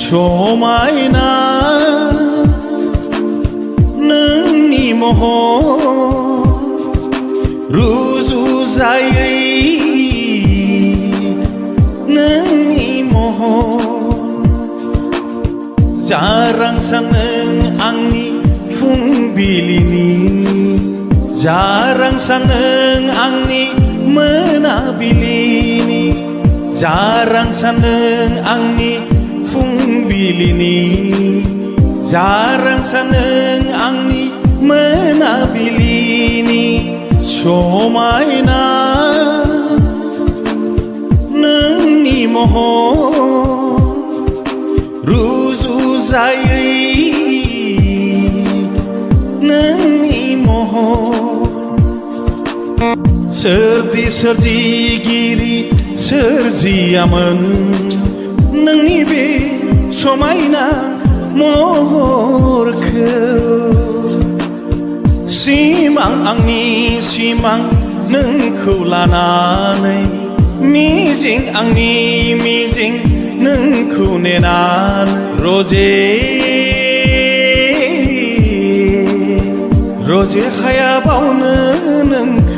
समायना नोंनि महर रुजुजायै नोंनि महर जारांसार नों आंनि फुंबिलिनि जारांसार नों आंनि मोनाबिलिनि जारांसार नों आंनि फुंबिलिनि जारांसार नों आंनि मोनाबिलिनि समायना नोंनि महर रुजुजायै नोंनि महर सोरदि सोरजिगिरि सोरजियामोन नोंनि बे समायना महरखौ सिमां आंनि सिमां नोंखौ लानानै मिजिं आंनि मिजिं नोंखौ नेनानै रजे हायाबावनो नोंखौ